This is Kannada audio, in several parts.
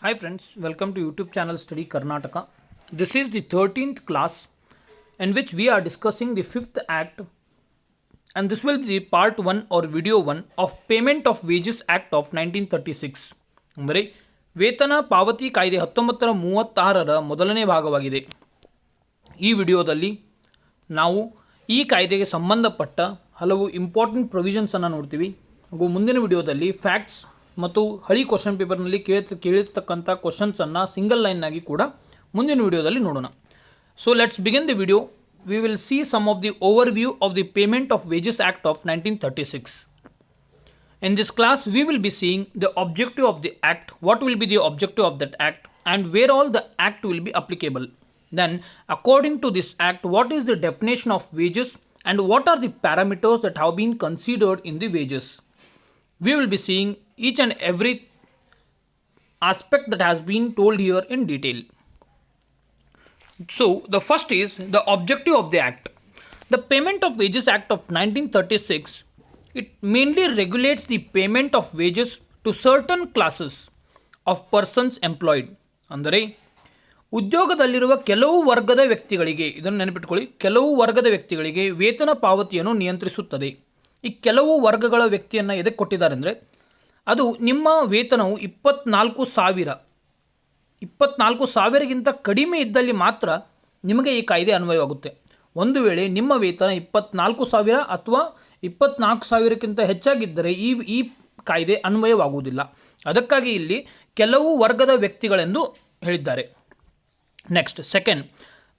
Hi friends, welcome to YouTube channel Study Karnataka. This is the 13th class in which we are discussing the 5th act, and this will be the part 1 or video 1 of Payment of Wages Act of 1936. ಅಂದರೆ ವೇತನ ಪಾವತಿ ಕಾಯ್ದೆ 1936ರ ಮೊದಲನೇ ಭಾಗವಾಗಿದೆ. ಈ ವಿಡಿಯೋದಲ್ಲಿ ನಾವು ಈ ಕಾಯ್ದೆಗೆ ಸಂಬಂಧಪಟ್ಟ ಹಲವು ಇಂಪಾರ್ಟೆಂಟ್ ಪ್ರೊವಿಷನ್ಸನ್ನು ನೋಡ್ತೀವಿ. ಹಾಗೂ ಮುಂದಿನ ವಿಡಿಯೋದಲ್ಲಿ ಫ್ಯಾಕ್ಟ್ಸ್ ಮತ್ತು ಹಳಿ ಕ್ವಶನ್ ಪೇಪರ್ನಲ್ಲಿ ಕೇಳಿರ್ತಕ್ಕಂಥ ಕ್ವಶನ್ಸನ್ನು ಸಿಂಗಲ್ ಲೈನ್ನಾಗಿ ಕೂಡ ಮುಂದಿನ ವಿಡಿಯೋದಲ್ಲಿ ನೋಡೋಣ. So let's begin the video. We will see some of the overview of the payment of wages act of 1936. In this class, we will be seeing the objective of the act, what will be the objective of that act, and where all the act will be applicable. Then, according to this act, what is the definition of wages and what are the parameters that have been considered in the wages. We will be seeing each and every aspect that has been told here in detail. So, the first is the objective of the act. The Payment of Wages Act of 1936, it mainly regulates the payment of wages to certain classes of persons employed. ಅಂದರೆ ಉದ್ಯೋಗದಲ್ಲಿರುವ ಕೆಲವು ವರ್ಗದ ವ್ಯಕ್ತಿಗಳಿಗೆ, ಇದನ್ನು ನೆನಪಿಟ್ಕೊಳ್ಳಿ, ಕೆಲವು ವರ್ಗದ ವ್ಯಕ್ತಿಗಳಿಗೆ ವೇತನ ಪಾವತಿಯನ್ನು ನಿಯಂತ್ರಿಸುತ್ತದೆ. ಈ ಕೆಲವು ವರ್ಗಗಳ ವ್ಯಕ್ತಿಯನ್ನು ಎದಕ್ಕೆ ಕೊಟ್ಟಿದ್ದಾರೆ ಅಂದರೆ, ಅದು ನಿಮ್ಮ ವೇತನವು 24,000ಗಿಂತ ಕಡಿಮೆ ಇದ್ದಲ್ಲಿ ಮಾತ್ರ ನಿಮಗೆ ಈ ಕಾಯ್ದೆ ಅನ್ವಯವಾಗುತ್ತೆ. ಒಂದು ವೇಳೆ ನಿಮ್ಮ ವೇತನ 24,000 ಅಥವಾ 24,000ಕ್ಕಿಂತ ಹೆಚ್ಚಾಗಿದ್ದರೆ ಈ ಕಾಯ್ದೆ ಅನ್ವಯವಾಗುವುದಿಲ್ಲ. ಅದಕ್ಕಾಗಿ ಇಲ್ಲಿ ಕೆಲವು ವರ್ಗದ ವ್ಯಕ್ತಿಗಳೆಂದು ಹೇಳಿದ್ದಾರೆ. Next, second,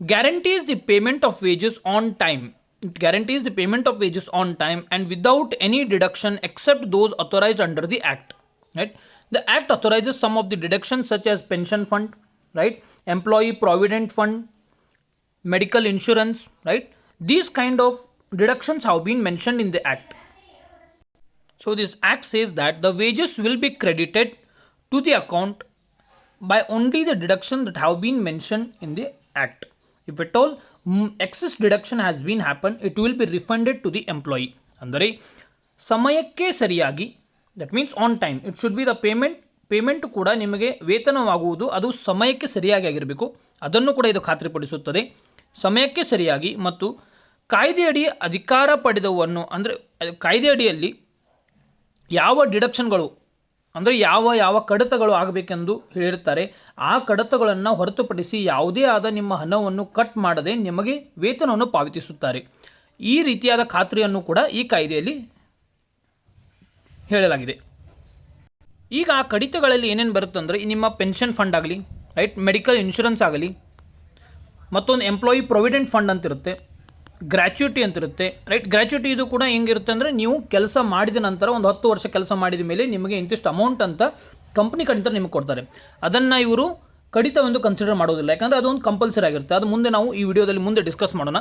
guarantees the payment of wages on time. It guarantees the payment of wages on time and without any deduction except those authorized under the act. Right? The act authorizes some of the deductions such as pension fund, right? Employee provident fund, medical insurance, right? These kind of deductions have been mentioned in the act. So this act says that the wages will be credited to the account by only the deduction that have been mentioned in the act. If at all excess deduction has been happened, it will be refunded to the employee. ಅಂದರೆ ಸಮಯಕ್ಕೆ ಸರಿಯಾಗಿ, that means on time, it should be the payment ಕೂಡ ನಿಮಗೆ ವೇತನವಾಗುವುದು ಅದು ಸಮಯಕ್ಕೆ ಸರಿಯಾಗಿ ಆಗಿರಬೇಕು. ಅದನ್ನು ಕೂಡ ಇದು ಖಾತ್ರಿಪಡಿಸುತ್ತದೆ. ಸಮಯಕ್ಕೆ ಸರಿಯಾಗಿ ಮತ್ತು ಕಾಯ್ದೆಯಡಿ ಅಧಿಕಾರ ಪಡೆದವನ್ನು, ಅಂದರೆ ಕಾಯ್ದೆಯಡಿಯಲ್ಲಿ ಯಾವ ಡಿಡಕ್ಷನ್ಗಳು, ಅಂದರೆ ಯಾವ ಕಡತಗಳು ಆಗಬೇಕೆಂದು ಹೇಳಿರ್ತಾರೆ, ಆ ಕಡತಗಳನ್ನು ಹೊರತುಪಡಿಸಿ ಯಾವುದೇ ಆದ ನಿಮ್ಮ ಹಣವನ್ನು ಕಟ್ ಮಾಡದೆ ನಿಮಗೆ ವೇತನವನ್ನು ಪಾವತಿಸುತ್ತಾರೆ. ಈ ರೀತಿಯಾದ ಖಾತ್ರಿಯನ್ನು ಕೂಡ ಈ ಕಾಯ್ದೆಯಲ್ಲಿ ಹೇಳಲಾಗಿದೆ. ಈಗ ಆ ಕಡಿತಗಳಲ್ಲಿ ಏನೇನು ಬರುತ್ತಂದರೆ, ನಿಮ್ಮ ಪೆನ್ಷನ್ ಫಂಡ್ ಆಗಲಿ, ರೈಟ್, ಮೆಡಿಕಲ್ ಇನ್ಶೂರೆನ್ಸ್ ಆಗಲಿ, ಮತ್ತೊಂದು ಎಂಪ್ಲಾಯಿ ಪ್ರೊವಿಡೆಂಟ್ ಫಂಡ್ ಅಂತಿರುತ್ತೆ, ಗ್ರ್ಯಾಚ್ಯುಟಿ ಅಂತಿರುತ್ತೆ, ರೈಟ್. ಗ್ರ್ಯಾಚ್ಯುಟಿ ಇದು ಕೂಡ ಹೆಂಗಿರುತ್ತೆ ಅಂದರೆ, ನೀವು ಕೆಲಸ ಮಾಡಿದ ನಂತರ ಒಂದು 10 ವರ್ಷ ಕೆಲಸ ಮಾಡಿದ ಮೇಲೆ ನಿಮಗೆ ಇಂತಿಷ್ಟು ಅಮೌಂಟ್ ಅಂತ ಕಂಪ್ನಿ ಕಡೆಯಿಂದ ನಿಮಗೆ ಕೊಡ್ತಾರೆ. ಅದನ್ನು ಇವರು ಕಡಿತವೆಂದು ಕನ್ಸಿಡರ್ ಮಾಡೋದಿಲ್ಲ, ಯಾಕಂದರೆ ಅದೊಂದು ಕಂಪಲ್ಸರಿ ಆಗಿರುತ್ತೆ. ಅದು ಮುಂದೆ ನಾವು ಈ ವಿಡಿಯೋದಲ್ಲಿ ಮುಂದೆ ಡಿಸ್ಕಸ್ ಮಾಡೋಣ,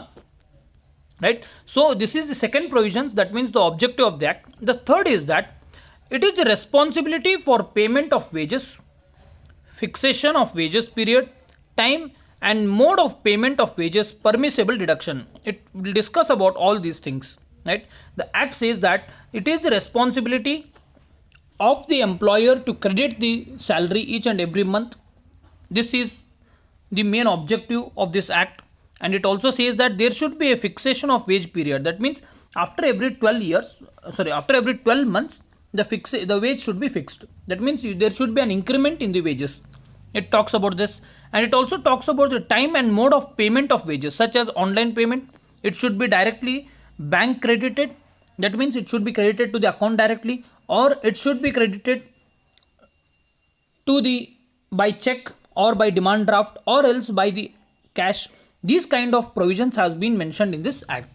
right. So this is the second provisions, that means the objective of the act. The third is that it is the responsibility for payment of wages, fixation of wages period, time and mode of payment of wages, permissible deduction. It will discuss about all these things, right. The act says that it is the responsibility of the employer to credit the salary each and every month. This is the main objective of this act. And it also says that there should be a fixation of wage period. That means after every 12 months the wage should be fixed. That means there should be an increment in the wages. It talks about this. And it also talks about the time and mode of payment of wages, such as online payment. It should be directly bank credited. That means it should be credited to the account directly, or it should be credited to the by check or by demand draft, or else by the cash. These kind of provisions has been mentioned in this act.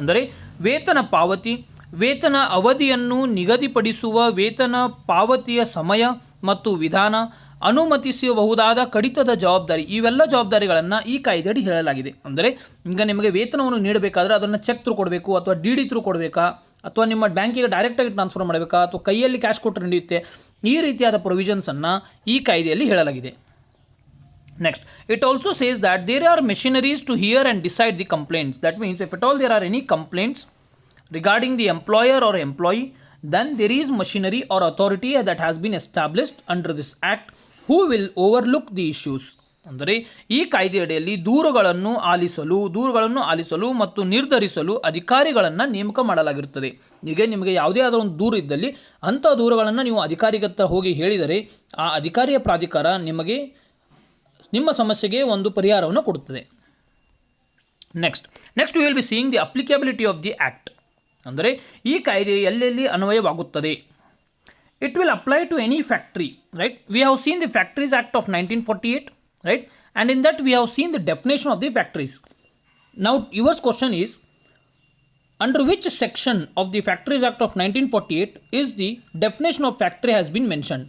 ಅಂದರೆ ವೇತನ ಪಾವತಿ, ವೇತನ ಅವಧಿಯನ್ನು ನಿಗದಿಪಡಿಸುವ, ವೇತನ ಪಾವತಿಯ ಸಮಯ ಮತ್ತು ವಿಧಾನ, ಅನುಮತಿಸಬಹುದಾದ ಕಡಿತದ ಜವಾಬ್ದಾರಿ, ಇವೆಲ್ಲ ಜವಾಬ್ದಾರಿಗಳನ್ನು ಈ ಕಾಯ್ದೆಯಡಿ ಹೇಳಲಾಗಿದೆ. ಅಂದರೆ ಈಗ ನಿಮಗೆ ವೇತನವನ್ನು ನೀಡಬೇಕಾದ್ರೆ ಅದನ್ನು ಚೆಕ್ ಥ್ರೂ ಕೊಡಬೇಕು, ಅಥವಾ ಡಿ ಡಿ ಥ್ರೂ ಕೊಡಬೇಕಾ, ಅಥವಾ ನಿಮ್ಮ ಬ್ಯಾಂಕಿಗೆ ಡೈರೆಕ್ಟಾಗಿ ಟ್ರಾನ್ಸ್ಫರ್ ಮಾಡಬೇಕಾ, ಅಥವಾ ಕೈಯಲ್ಲಿ ಕ್ಯಾಶ್ ಕೊಟ್ಟರೆ ನಡೆಯುತ್ತೆ. ಈ ರೀತಿಯಾದ ಪ್ರೊವಿಷನ್ಸನ್ನು ಈ ಕಾಯ್ದೆಯಲ್ಲಿ ಹೇಳಲಾಗಿದೆ. Next, it also says that there are machineries to hear and decide the complaints. That means if it all there are any complaints regarding the employer or employee, then there is machinery or authority that has been established under this act who will overlook the issues. ಅಂದರೆ ಈ ಕಾಯ್ದೆಯಡಿಯಲ್ಲಿ ದೂರುಗಳನ್ನು ಆಲಿಸಲು ಮತ್ತು ನಿರ್ಧರಿಸಲು ಅಧಿಕಾರಿಗಳನ್ನು ನೇಮಕ ಮಾಡಲಾಗಿರುತ್ತದೆ. ಈಗ ನಿಮಗೆ ಯಾವುದೇ ಆದರೂ ಒಂದು ದೂರು ಇದ್ದಲ್ಲಿ ಅಂಥ ದೂರುಗಳನ್ನು ನೀವು ಅಧಿಕಾರಿಗೆ ಹತ್ರ ಹೋಗಿ ಹೇಳಿದರೆ ಆ ಅಧಿಕಾರಿಯ ಪ್ರಾಧಿಕಾರ ನಿಮ್ಮ ಸಮಸ್ಯೆಗೆ ಒಂದು ಪರಿಹಾರವನ್ನು ಕೊಡುತ್ತದೆ. Next we will be seeing the applicability of the act. ಅಂದರೆ ಈ ಕಾಯ್ದೆ ಎಲ್ಲೆಲ್ಲಿ ಅನ್ವಯವಾಗುತ್ತದೆ. It will apply to any factory, right. We have seen the factories act of 1948, right, and in that we have seen the definition of the factories. Now your question is, under which section of the Factories Act of 1948 is the definition of factory has been mentioned?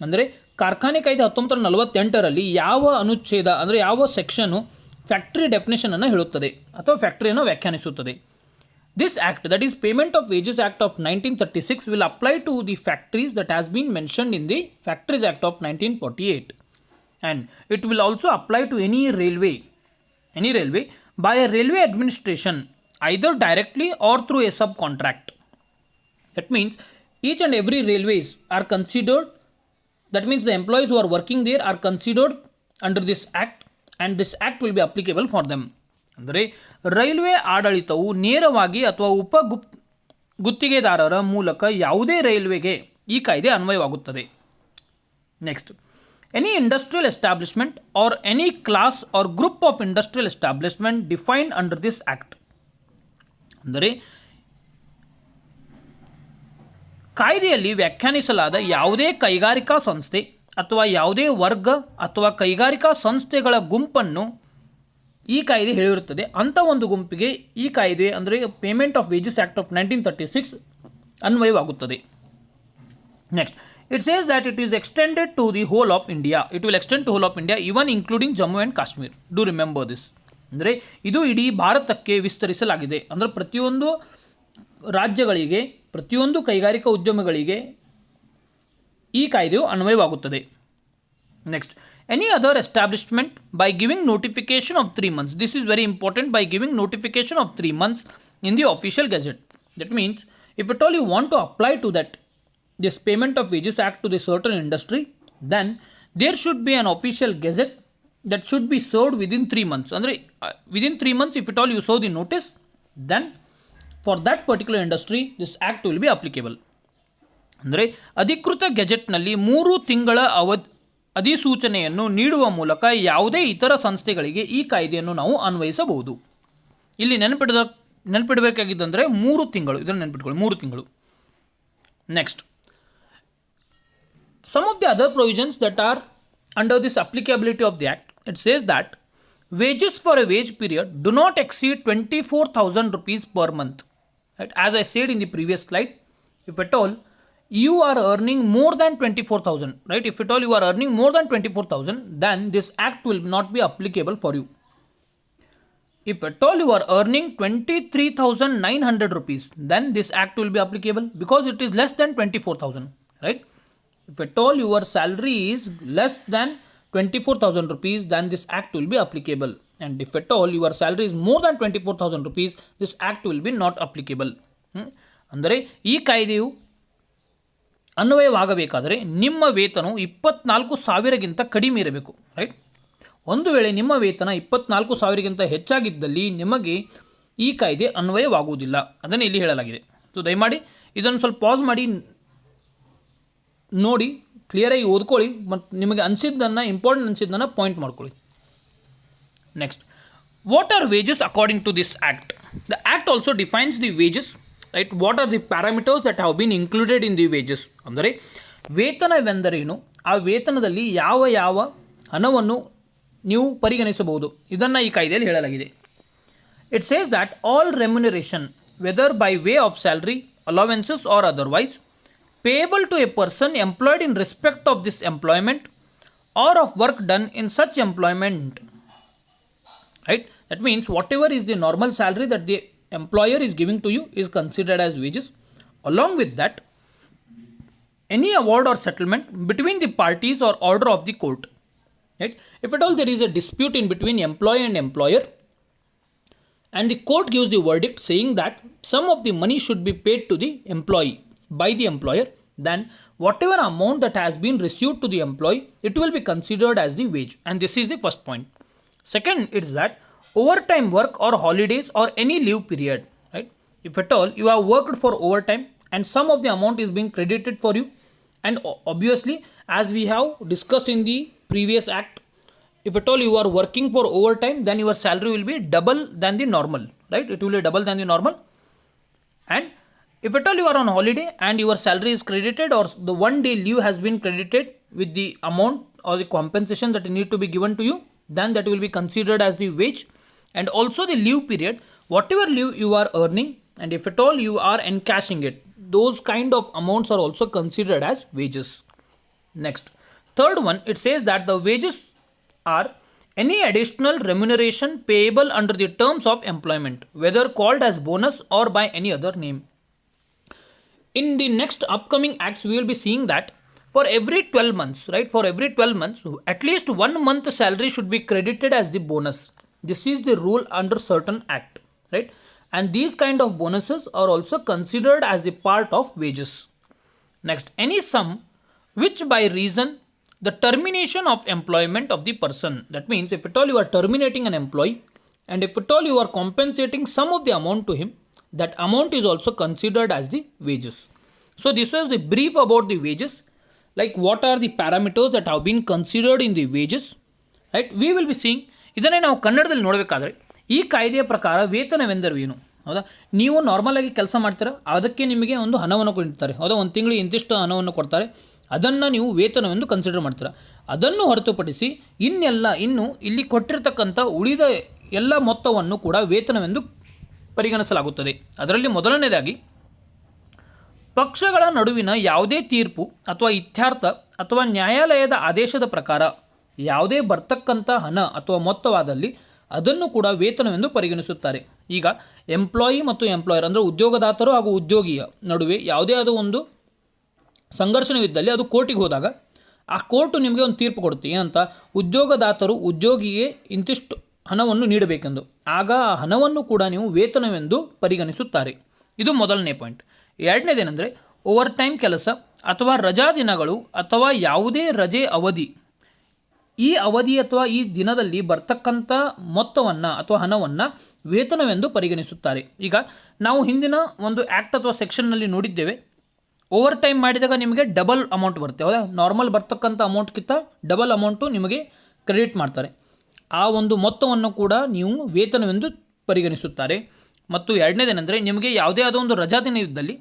ಅಂದರೆ ಕಾರ್ಖಾನೆ ಕಾಯ್ದೆ 1948ರಲ್ಲಿ ಯಾವ ಅನುಚ್ಛೇದ ಅಂದರೆ ಯಾವ ಸೆಕ್ಷನ್ನು ಫ್ಯಾಕ್ಟರಿ ಡೆಫಿನೇಷನನ್ನು ಹೇಳುತ್ತದೆ ಅಥವಾ ಫ್ಯಾಕ್ಟರಿಯನ್ನು ವ್ಯಾಖ್ಯಾನಿಸುತ್ತದೆ? This act, that is Payment of Wages Act of 1936, will apply to the factories that has been mentioned in the Factories Act of 1948. And it will also apply to any railway by a railway administration, either directly or through a subcontract. That means each and every railways are considered, that means the employees who are working there are considered under this act, and this act will be applicable for them. ಅಂದರೆ ರೈಲ್ವೆ ಆಡಳಿತವು ನೇರವಾಗಿ ಅಥವಾ ಗುತ್ತಿಗೆದಾರರ ಮೂಲಕ ಯಾವುದೇ ರೈಲ್ವೆಗೆ ಈ ಕಾಯ್ದೆ ಅನ್ವಯವಾಗುತ್ತದೆ. Next, any industrial establishment or any class or group of industrial establishment defined under this act. ಅಂದರೆ ಕಾಯ್ದೆಯಲ್ಲಿ ವ್ಯಾಖ್ಯಾನಿಸಲಾದ ಯಾವುದೇ ಕೈಗಾರಿಕಾ ಸಂಸ್ಥೆ ಅಥವಾ ಯಾವುದೇ ವರ್ಗ ಅಥವಾ ಕೈಗಾರಿಕಾ ಸಂಸ್ಥೆಗಳ ಗುಂಪನ್ನು ಈ ಕಾಯ್ದೆ ಹೇಳಿರುತ್ತದೆ. ಅಂಥ ಒಂದು ಗುಂಪಿಗೆ ಈ ಕಾಯ್ದೆ ಅಂದರೆ payment of wages act of 1936 ಅನ್ವಯವಾಗುತ್ತದೆ. Next, it says that it is extended to the whole of India. It will extend to whole of India, even including Jammu and Kashmir. Do remember this. ಅಂದರೆ ಇದು ಇಡೀ ಭಾರತಕ್ಕೆ ವಿಸ್ತರಿಸಲಾಗಿದೆ. ಅಂದರೆ ಪ್ರತಿಯೊಂದು ರಾಜ್ಯಗಳಿಗೆ, ಪ್ರತಿಯೊಂದು ಕೈಗಾರಿಕಾ ಉದ್ಯಮಗಳಿಗೆ ಈ ಕಾಯ್ದೆಯು ಅನ್ವಯವಾಗುತ್ತದೆ. Next, any other establishment by giving notification of 3 months. This is very important, by giving notification of 3 months in the official gazette. That means if at all you want to apply to that this Payment of Wages Act to the certain industry, then there should be an official gazette that should be served within 3 months. ಅಂದರೆ within 3 months if at all you serve the notice, then for that particular industry this act will be applicable. ಅಂದರೆ ಅಧಿಕೃತ ಗೆಜೆಟ್ನಲ್ಲಿ 3 ತಿಂಗಳ ಅಧಿಸೂಚನೆಯನ್ನು ನೀಡುವ ಮೂಲಕ ಯಾವುದೇ ಇತರ ಸಂಸ್ಥೆಗಳಿಗೆ ಈ ಕಾಯ್ದೆಯನ್ನು ನಾವು ಅನ್ವಯಿಸಬಹುದು. ಇಲ್ಲಿ ನೆನಪಿಡಬೇಕಾಗಿದ್ದಂದರೆ 3 ತಿಂಗಳು, ಇದನ್ನು ನೆನಪಿಟ್ಕೊಳ್ಳಿ, 3 ತಿಂಗಳು. Next, some of the other provisions that are under this applicability of the act, it says that wages for a wage period do not exceed 24,000 rupees per month. Right? As I said in the previous slide, if at all you are earning more than 24,000, right? If at all you are earning more than 24,000, then this act will not be applicable for you. If at all you are earning 23,900 rupees, then this act will be applicable because it is less than 24,000, right? If at all your salary is less than 24,000 rupees, then this act will be applicable. And if at all your salary is more than 24,000 rupees, this act will be not applicable. ಅಂದರೆ ಈ ಕಾಯ್ದೆಯು ಅನ್ವಯವಾಗಬೇಕಾದರೆ ನಿಮ್ಮ ವೇತನವು 24,000ಗಿಂತ ಕಡಿಮೆ ಇರಬೇಕು, ರೈಟ್. ಒಂದು ವೇಳೆ ನಿಮ್ಮ ವೇತನ 24,000ಗಿಂತ ಹೆಚ್ಚಾಗಿದ್ದಲ್ಲಿ ನಿಮಗೆ ಈ ಕಾಯ್ದೆ ಅನ್ವಯವಾಗುವುದಿಲ್ಲ. ಅದನ್ನು ಇಲ್ಲಿ ಹೇಳಲಾಗಿದೆ. ಸೊ ದಯಮಾಡಿ ಇದನ್ನು ಸ್ವಲ್ಪ ಪಾಸ್ ಮಾಡಿ ನೋಡಿ, ಕ್ಲಿಯರಾಗಿ ಓದ್ಕೊಳ್ಳಿ ಮತ್ತು ನಿಮಗೆ ಅನಿಸಿದ್ದನ್ನು, ಇಂಪಾರ್ಟೆಂಟ್ ಅನಿಸಿದ್ದನ್ನು ಪಾಯಿಂಟ್ ಮಾಡ್ಕೊಳ್ಳಿ. Next, what are wages according to this act? The act also defines the wages, right. What are the parameters that have been included in the wages? ಅಂದರೆ ವೇತನವೆಂದರೇನು, ಆ ವೇತನದಲ್ಲಿ ಯಾವ ಯಾವ ಹಣವನ್ನು ನೀವು ಪರಿಗಣಿಸಬಹುದು, ಇದನ್ನು ಈ ಕಾಯ್ದೆಯಲ್ಲಿ ಹೇಳಲಾಗಿದೆ. It says that all remuneration whether by way of salary, allowances or otherwise payable to a person employed in respect of this employment or of work done in such employment, right? That means whatever is the normal salary that the employer is giving to you is considered as wages. Along with that, any award or settlement between the parties or order of the court, right? If at all there is a dispute in between employee and employer, and the court gives the verdict saying that some of the money should be paid to the employee by the employer, then whatever amount that has been received to the employee, it will be considered as the wage. And this is the first point. Second is that overtime work or holidays or any leave period, right? If at all you have worked for overtime and some of the amount is being credited for you, and obviously as we have discussed in the previous act, if at all you are working for overtime, then your salary will be double than the normal, right? It will be double than the normal. And if at all you are on holiday and your salary is credited, or the 1 day leave has been credited with the amount or the compensation that need to be given to you, then that will be considered as the wage. And also the leave period, whatever leave you are earning, and if at all you are encashing it, those kind of amounts are also considered as wages. Next, third one, it says that the wages are any additional remuneration payable under the terms of employment, whether called as bonus or by any other name. In the next upcoming acts, we will be seeing that for every 12 months, right? For every 12 months, at least 1 month salary should be credited as the bonus. This is the rule under certain act, right? And these kind of bonuses are also considered as the part of wages. Next, any sum which by reason the termination of employment of the person, that means if at all you are terminating an employee and if at all you are compensating some of the amount to him, that amount is also considered as the wages. So this was the brief about the wages, like what are the parameters that have been considered in the wages, right? We will be seeing ಇದನ್ನೇ ನಾವು ಕನ್ನಡದಲ್ಲಿ ನೋಡಬೇಕಾದ್ರೆ ಈ ಕಾಯ್ದೆಯ ಪ್ರಕಾರ ವೇತನವೆಂದರೆ ಏನು, ಹೌದಾ? ನೀವು ನಾರ್ಮಲ್ ಆಗಿ ಕೆಲಸ ಮಾಡ್ತೀರಾ, ಅದಕ್ಕೆ ನಿಮಗೆ ಒಂದು ಹಣವನ್ನು ಕೊಡ್ತಾರೆ, ಹೌದಾ? ಒಂದು ತಿಂಗಳಿಗೆ ಇಂತಿಷ್ಟು ಹಣವನ್ನು ಕೊಡ್ತಾರೆ, ಅದನ್ನು ನೀವು ವೇತನವೆಂದು ಕನ್ಸಿಡರ್ ಮಾಡ್ತೀರಾ. ಅದನ್ನು ಹೊರತುಪಡಿಸಿ ಇನ್ನು ಇಲ್ಲಿ ಕೊಟ್ಟಿರ್ತಕ್ಕಂಥ ಉಳಿದ ಎಲ್ಲ ಮೊತ್ತವನ್ನು ಕೂಡ ವೇತನವೆಂದು ಪರಿಗಣಿಸಲಾಗುತ್ತದೆ. ಅದರಲ್ಲಿ ಮೊದಲನೇದಾಗಿ ಪಕ್ಷಗಳ ನಡುವಿನ ಯಾವುದೇ ತೀರ್ಪು ಅಥವಾ ಇತ್ಯರ್ಥ ಅಥವಾ ನ್ಯಾಯಾಲಯದ ಆದೇಶದ ಪ್ರಕಾರ ಯಾವುದೇ ಬರ್ತಕ್ಕಂಥ ಹಣ ಅಥವಾ ಮೊತ್ತವಾದಲ್ಲಿ ಅದನ್ನು ಕೂಡ ವೇತನವೆಂದು ಪರಿಗಣಿಸುತ್ತಾರೆ. ಈಗ ಎಂಪ್ಲಾಯಿ ಮತ್ತು ಎಂಪ್ಲಾಯರ್ ಅಂದರೆ ಉದ್ಯೋಗದಾತರು ಹಾಗೂ ಉದ್ಯೋಗಿಯ ನಡುವೆ ಯಾವುದೇ ಆದ ಒಂದು ಸಂಘರ್ಷಣವಿದ್ದಲ್ಲಿ ಅದು ಕೋರ್ಟಿಗೆ ಹೋದಾಗ ಆ ಕೋರ್ಟು ನಿಮಗೆ ಒಂದು ತೀರ್ಪು ಕೊಡುತ್ತೆ, ಏನಂತ, ಉದ್ಯೋಗದಾತರು ಉದ್ಯೋಗಿಗೆ ಇಂತಿಷ್ಟು ಹಣವನ್ನು ನೀಡಬೇಕೆಂದು. ಆಗ ಆ ಹಣವನ್ನು ಕೂಡ ನೀವು ವೇತನವೆಂದು ಪರಿಗಣಿಸುತ್ತಾರೆ. ಇದು ಮೊದಲನೇ ಪಾಯಿಂಟ್. ಎರಡನೇದೇನೆಂದರೆ ಓವರ್ ಟೈಮ್ ಕೆಲಸ ಅಥವಾ ರಜಾ ದಿನಗಳು ಅಥವಾ ಯಾವುದೇ ರಜೆ ಅವಧಿ, ಈ ಅವಧಿ ಅಥವಾ ಈ ದಿನದಲ್ಲಿ ಬರ್ತಕ್ಕಂಥ ಮೊತ್ತವನ್ನು ಅಥವಾ ಹಣವನ್ನು ವೇತನವೆಂದು ಪರಿಗಣಿಸುತ್ತಾರೆ. ಈಗ ನಾವು ಹಿಂದಿನ ಒಂದು ಆ್ಯಕ್ಟ್ ಅಥವಾ ಸೆಕ್ಷನ್ನಲ್ಲಿ ನೋಡಿದ್ದೇವೆ, ಓವರ್ ಟೈಮ್ ಮಾಡಿದಾಗ ನಿಮಗೆ ಡಬಲ್ ಅಮೌಂಟ್ ಬರುತ್ತೆ, ಹೌದಾ? ನಾರ್ಮಲ್ ಬರ್ತಕ್ಕಂಥ ಅಮೌಂಟ್ಗಿಂತ ಡಬಲ್ ಅಮೌಂಟು ನಿಮಗೆ ಕ್ರೆಡಿಟ್ ಮಾಡ್ತಾರೆ. ಆ ಒಂದು ಮೊತ್ತವನ್ನು ಕೂಡ ನೀವು ವೇತನವೆಂದು ಪರಿಗಣಿಸುತ್ತಾರೆ. ಮತ್ತು ಎರಡನೇದೇನೆಂದರೆ ನಿಮಗೆ ಯಾವುದೇ ಆದ ಒಂದು ರಜಾ ದಿನ ಇದ್ದಲ್ಲಿ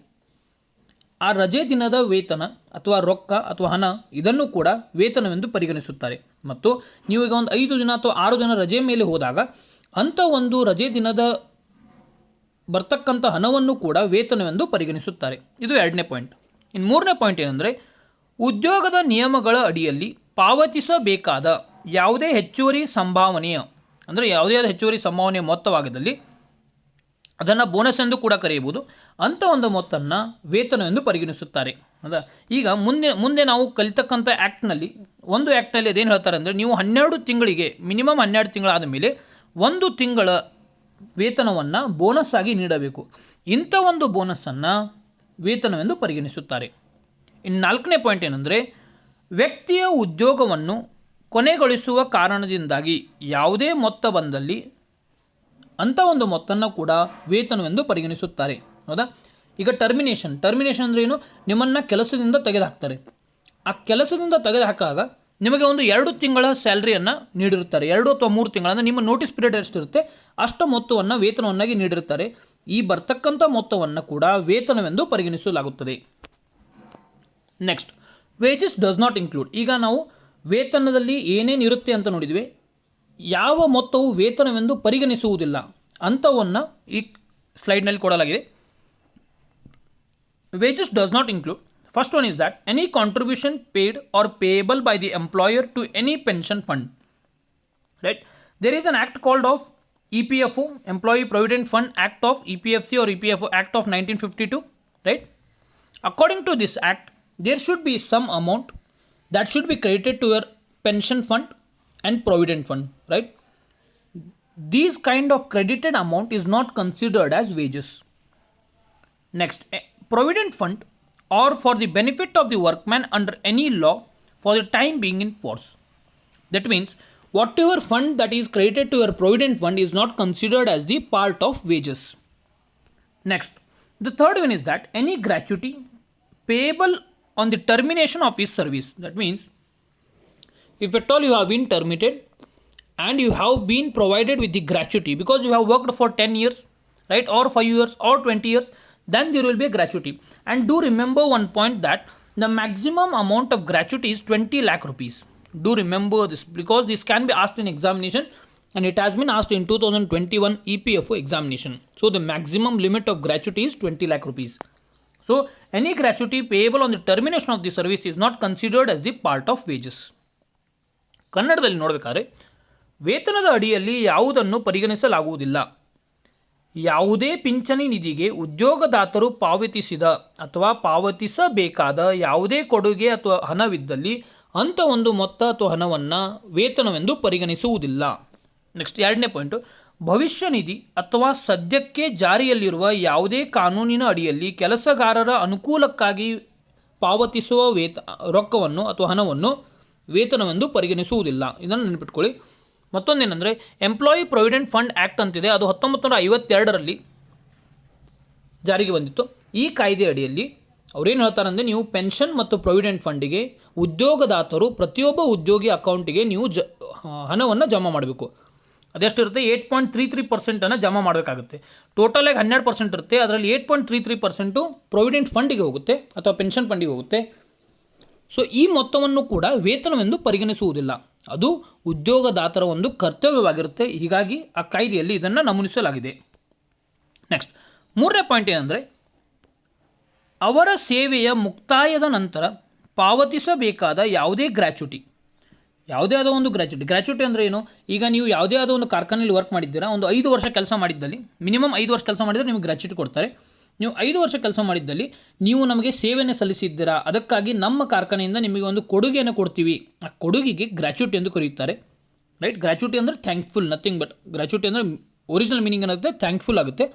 ಆ ರಜೆ ದಿನದ ವೇತನ ಅಥವಾ ರೊಕ್ಕ ಅಥವಾ ಹಣ ಇದನ್ನು ಕೂಡ ವೇತನವೆಂದು ಪರಿಗಣಿಸುತ್ತಾರೆ. ಮತ್ತು ನೀವು ಈಗ ಒಂದು 5 ದಿನ ಅಥವಾ 6 ದಿನ ರಜೆ ಮೇಲೆ ಹೋದಾಗ ಅಂಥ ಒಂದು ರಜೆ ದಿನದ ಬರ್ತಕ್ಕಂಥ ಹಣವನ್ನು ಕೂಡ ವೇತನವೆಂದು ಪರಿಗಣಿಸುತ್ತಾರೆ. ಇದು ಎರಡನೇ ಪಾಯಿಂಟ್. ಇನ್ನು ಮೂರನೇ ಪಾಯಿಂಟ್ ಏನಂದರೆ ಉದ್ಯೋಗದ ನಿಯಮಗಳ ಅಡಿಯಲ್ಲಿ ಪಾವತಿಸಬೇಕಾದ ಯಾವುದೇ ಹೆಚ್ಚುವರಿ ಸಂಭಾವನೆಯ, ಅಂದರೆ ಯಾವುದೇ ಆದ ಹೆಚ್ಚುವರಿ ಸಂಭಾವನೆಯ ಮೊತ್ತವಾಗಿದ್ದಲ್ಲಿ ಅದನ್ನು ಬೋನಸ್ ಎಂದು ಕೂಡ ಕರೆಯಬಹುದು, ಅಂಥ ಒಂದು ಮೊತ್ತವನ್ನು ವೇತನವೆಂದು ಪರಿಗಣಿಸುತ್ತಾರೆ. ಹೌದಾ? ಈಗ ಮುಂದೆ ನಾವು ಕಲಿತಕ್ಕಂಥ ಆ್ಯಕ್ಟ್ನಲ್ಲಿ ಒಂದು ಆ್ಯಕ್ಟ್ನಲ್ಲಿ ಅದೇನು ಹೇಳ್ತಾರೆ ಅಂದರೆ, ನೀವು 12 ತಿಂಗಳಿಗೆ ಮಿನಿಮಮ್ 12 ತಿಂಗಳಾದ ಮೇಲೆ 1 ತಿಂಗಳ ವೇತನವನ್ನು ಬೋನಸ್ ಆಗಿ ನೀಡಬೇಕು. ಇಂಥ ಒಂದು ಬೋನಸ್ಸನ್ನು ವೇತನವೆಂದು ಪರಿಗಣಿಸುತ್ತಾರೆ. ಇನ್ನು ನಾಲ್ಕನೇ ಪಾಯಿಂಟ್ ಏನಂದರೆ ವ್ಯಕ್ತಿಯ ಉದ್ಯೋಗವನ್ನು ಕೊನೆಗೊಳಿಸುವ ಕಾರಣದಿಂದಾಗಿ ಯಾವುದೇ ಮೊತ್ತ ಬಂದಲ್ಲಿ ಅಂಥ ಒಂದು ಮೊತ್ತವನ್ನು ಕೂಡ ವೇತನವೆಂದು ಪರಿಗಣಿಸುತ್ತಾರೆ. ಹೌದಾ? ಈಗ ಟರ್ಮಿನೇಷನ್ ಅಂದರೆ ಏನು? ನಿಮ್ಮನ್ನು ಕೆಲಸದಿಂದ ತೆಗೆದುಹಾಕ್ತಾರೆ. ಆ ಕೆಲಸದಿಂದ ತೆಗೆದುಹಾಕಾಗ ನಿಮಗೆ ಒಂದು 2 ತಿಂಗಳ ಸ್ಯಾಲ್ರಿಯನ್ನು ನೀಡಿರುತ್ತಾರೆ. 2 ಅಥವಾ 3 ತಿಂಗಳ, ಅಂದರೆ ನಿಮ್ಮ ನೋಟಿಸ್ ಪೀರಿಯಡ್ ಎಷ್ಟಿರುತ್ತೆ ಅಷ್ಟು ಮೊತ್ತವನ್ನು ವೇತನವನ್ನಾಗಿ ನೀಡಿರುತ್ತಾರೆ. ಈ ಬರ್ತಕ್ಕಂಥ ಮೊತ್ತವನ್ನು ಕೂಡ ವೇತನವೆಂದು ಪರಿಗಣಿಸಲಾಗುತ್ತದೆ. Next, wages does not include. ಈಗ ನಾವು ವೇತನದಲ್ಲಿ ಏನೇನಿರುತ್ತೆ ಅಂತ ನೋಡಿದ್ವಿ. ಯಾವ ಮೊತ್ತವು ವೇತನವೆಂದು ಪರಿಗಣಿಸುವುದಿಲ್ಲ ಅಂಥವನ್ನು ಈ ಸ್ಲೈಡ್ನಲ್ಲಿ ಕೊಡಲಾಗಿದೆ. Wages does not include. First one is that any contribution paid or payable by the employer to any pension fund. Right? There is an act called of EPFO, Employee Provident Fund Act of EPFC or EPFO Act of 1952. Right? According to this act, there should be some amount that should be credited to your pension fund and provident fund. Right? These kind of credited amount is not considered as wages. Next, provident fund or for the benefit of the workman under any law for the time being in force. That means whatever fund that is created to your provident fund is not considered as the part of wages. Next, the third one is that any gratuity payable on the termination of his service. That means if at all you have been terminated and you have been provided with the gratuity because you have worked for 10 years, right, or 5 years or 20 years, then there will be a gratuity. And do remember one point that the maximum amount of gratuity is 20 lakh rupees. Do remember this because this can be asked in examination and it has been asked in 2021 EPFO examination. So the maximum limit of gratuity is 20 lakh rupees. So any gratuity payable on the termination of the service is not considered as the part of wages. ಕನ್ನಡದಲ್ಲಿ ನೋಡಬೇಕಾದ್ರೆ ವೇತನದ ಅಡಿಯಲ್ಲಿ ಯಾವುದನ್ನು ಪರಿಗಣಿಸಲಾಗುವುದಿಲ್ಲ. ಯಾವುದೇ ಪಿಂಚಣಿ ನಿಧಿಗೆ ಉದ್ಯೋಗದಾತರು ಪಾವತಿಸಿದ ಅಥವಾ ಪಾವತಿಸಬೇಕಾದ ಯಾವುದೇ ಕೊಡುಗೆ ಅಥವಾ ಹಣವಿದ್ದಲ್ಲಿ ಅಂಥ ಒಂದು ಮೊತ್ತ ಅಥವಾ ಹಣವನ್ನು ವೇತನವೆಂದು ಪರಿಗಣಿಸುವುದಿಲ್ಲ. ನೆಕ್ಸ್ಟ್ ಎರಡನೇ ಪಾಯಿಂಟು, ಭವಿಷ್ಯ ನಿಧಿ ಅಥವಾ ಸದ್ಯಕ್ಕೆ ಜಾರಿಯಲ್ಲಿರುವ ಯಾವುದೇ ಕಾನೂನಿನ ಅಡಿಯಲ್ಲಿ ಕೆಲಸಗಾರರ ಅನುಕೂಲಕ್ಕಾಗಿ ಪಾವತಿಸುವ ರೊಕ್ಕವನ್ನು ಅಥವಾ ಹಣವನ್ನು ವೇತನವೆಂದು ಪರಿಗಣಿಸುವುದಿಲ್ಲ. ಇದನ್ನು ನೆನಪಿಟ್ಕೊಳ್ಳಿ. ಮತ್ತೊಂದೇನೆಂದರೆ ಎಂಪ್ಲಾಯಿ ಪ್ರೊವಿಡೆಂಟ್ ಫಂಡ್ ಆ್ಯಕ್ಟ್ ಅಂತಿದೆ, ಅದು 1952ರಲ್ಲಿ ಜಾರಿಗೆ ಬಂದಿತ್ತು. ಈ ಕಾಯ್ದೆ ಅಡಿಯಲ್ಲಿ ಅವ್ರೇನು ಹೇಳ್ತಾರೆ ಅಂದರೆ ನೀವು ಪೆನ್ಷನ್ ಮತ್ತು ಪ್ರೊವಿಡೆಂಟ್ ಫಂಡಿಗೆ ಉದ್ಯೋಗದಾತರು ಪ್ರತಿಯೊಬ್ಬ ಉದ್ಯೋಗಿ ಅಕೌಂಟಿಗೆ ನೀವು ಹಣವನ್ನು ಜಮಾ ಮಾಡಬೇಕು. ಅದೆಷ್ಟಿರುತ್ತೆ 8.33% ಜಮಾ ಮಾಡಬೇಕಾಗುತ್ತೆ. ಟೋಟಲಾಗಿ 12% ಇರುತ್ತೆ, ಅದರಲ್ಲಿ 8.33% ಪ್ರೊವಿಡೆಂಟ್ ಫಂಡಿಗೆ ಹೋಗುತ್ತೆ ಅಥವಾ ಪೆನ್ಷನ್ ಫಂಡಿಗೆ ಹೋಗುತ್ತೆ. ಸೊ ಈ ಮೊತ್ತವನ್ನು ಕೂಡ ವೇತನವೆಂದು ಪರಿಗಣಿಸುವುದಿಲ್ಲ, ಅದು ಉದ್ಯೋಗದಾತರ ಒಂದು ಕರ್ತವ್ಯವಾಗಿರುತ್ತೆ. ಹೀಗಾಗಿ ಆ ಕಾಯ್ದೆಯಲ್ಲಿ ಇದನ್ನು ನಮೂದಿಸಲಾಗಿದೆ. ನೆಕ್ಸ್ಟ್ ಮೂರನೇ ಪಾಯಿಂಟ್ ಏನಂದರೆ ಅವರ ಸೇವೆಯ ಮುಕ್ತಾಯದ ನಂತರ ಪಾವತಿಸಬೇಕಾದ ಯಾವುದೇ ಗ್ರ್ಯಾಚುಟಿ, ಯಾವುದೇ ಆದ ಒಂದು ಗ್ರ್ಯಾಚುಟಿ ಅಂದರೆ ಏನು? ಈಗ ನೀವು ಯಾವುದೇ ಆದ ಒಂದು ಕಾರ್ಖಾನೆಯಲ್ಲಿ ವರ್ಕ್ ಮಾಡಿದ್ದೀರಾ, ಒಂದು 5 ವರ್ಷ ಕೆಲಸ ಮಾಡಿದ್ದಲ್ಲಿ, ಮಿನಿಮಮ್ 5 ವರ್ಷ ಕೆಲಸ ಮಾಡಿದರೆ ನಿಮಗೆ ಗ್ರ್ಯಾಚುಟಿ ಕೊಡ್ತಾರೆ. ನೀವು 5 ವರ್ಷ ಕೆಲಸ ಮಾಡಿದ್ದಲ್ಲಿ ನೀವು ನಮಗೆ ಸೇವೆಯನ್ನು ಸಲ್ಲಿಸಿದ್ದೀರಾ, ಅದಕ್ಕಾಗಿ ನಮ್ಮ ಕಾರ್ಖಾನೆಯಿಂದ ನಿಮಗೆ ಒಂದು ಕೊಡುಗೆಯನ್ನು ಕೊಡ್ತೀವಿ. ಆ ಕೊಡುಗೆಗೆ ಗ್ರ್ಯಾಚುಟಿ ಎಂದು ಕರೆಯುತ್ತಾರೆ. ರೈಟ್, ಗ್ರ್ಯಾಚುಟಿ ಅಂದರೆ ಥ್ಯಾಂಕ್ಫುಲ್, ನಥಿಂಗ್ ಬಟ್ ಗ್ರ್ಯಾಚುಟಿ ಅಂದರೆ ಒರಿಜಿನಲ್ ಮೀನಿಂಗ್ ಏನಾಗುತ್ತೆ, ಥ್ಯಾಂಕ್ಫುಲ್ ಆಗುತ್ತೆ.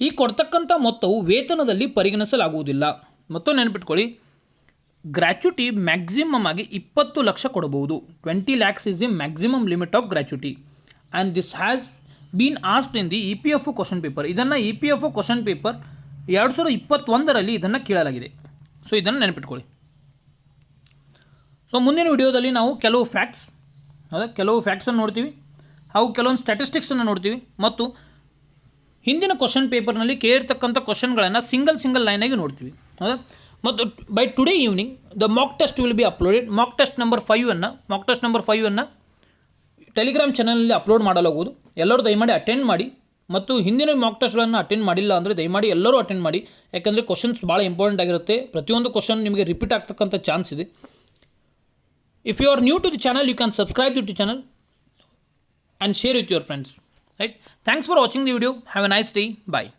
ಈ ಕೊಡ್ತಕ್ಕಂಥ ಮೊತ್ತವು ವೇತನದಲ್ಲಿ ಪರಿಗಣಿಸಲಾಗುವುದಿಲ್ಲ. ಮತ್ತು ನೆನಪಿಟ್ಕೊಳ್ಳಿ, ಗ್ರ್ಯಾಚುಟಿ ಮ್ಯಾಕ್ಸಿಮಮ್ ಆಗಿ 20 ಲಕ್ಷ ಕೊಡಬಹುದು. 20 lakhs is the maximum limit of gratuity and this has been asked in the EPFO question paper. ಇದನ್ನು EPFO ಕ್ವಶನ್ ಪೇಪರ್ 2021ರಲ್ಲಿ ಇದನ್ನು ಕೇಳಲಾಗಿದೆ. ಸೊ ಇದನ್ನು ನೆನಪಿಟ್ಕೊಳ್ಳಿ. ಸೊ ಮುಂದಿನ ವಿಡಿಯೋದಲ್ಲಿ ನಾವು ಕೆಲವು ಫ್ಯಾಕ್ಟ್ಸನ್ನು ನೋಡ್ತೀವಿ, ಹಾಗೂ ಕೆಲವೊಂದು ಸ್ಟ್ಯಾಟಿಸ್ಟಿಕ್ಸನ್ನು ನೋಡ್ತೀವಿ, ಮತ್ತು ಹಿಂದಿನ ಕ್ವಶನ್ ಪೇಪರ್ನಲ್ಲಿ ಕೇಳಿರ್ತಕ್ಕಂಥ ಕ್ವಶನ್ಗಳನ್ನು ಸಿಂಗಲ್ ಲೈನಾಗಿ ನೋಡ್ತೀವಿ. ಹೌದಾ? ಮತ್ತು by today evening the mock test will be uploaded. Mock test number 5 Telegram ಚಾನಲಲ್ಲಿ ಅಪ್ಲೋಡ್ ಮಾಡಲಾಗುವುದು. ಎಲ್ಲರೂ ದಯಮಾಡಿ ಅಟೆಂಡ್ ಮಾಡಿ, ಮತ್ತು ಹಿಂದಿನ ಮಾಕ್ ಟೆಸ್ಟ್ಗಳನ್ನು ಅಟೆಂಡ್ ಮಾಡಿಲ್ಲ ಅಂದರೆ ದಯಮಾಡಿ ಎಲ್ಲರೂ ಅಟೆಂಡ್ ಮಾಡಿ. ಯಾಕಂದರೆ ಕ್ವಶನ್ಸ್ ಭಾಳ ಇಂಪಾರ್ಟೆಂಟ್ ಆಗಿರುತ್ತೆ. ಪ್ರತಿಯೊಂದು ಕ್ವಶನ್ ನಿಮಗೆ ರಿಪೀಟ್ ಆಗ್ತಕ್ಕಂಥ ಚಾನ್ಸ್ ಇದೆ. If you are new to the channel, you can subscribe to the channel and share with your friends. Right, thanks for watching the video. Have a nice day. Bye.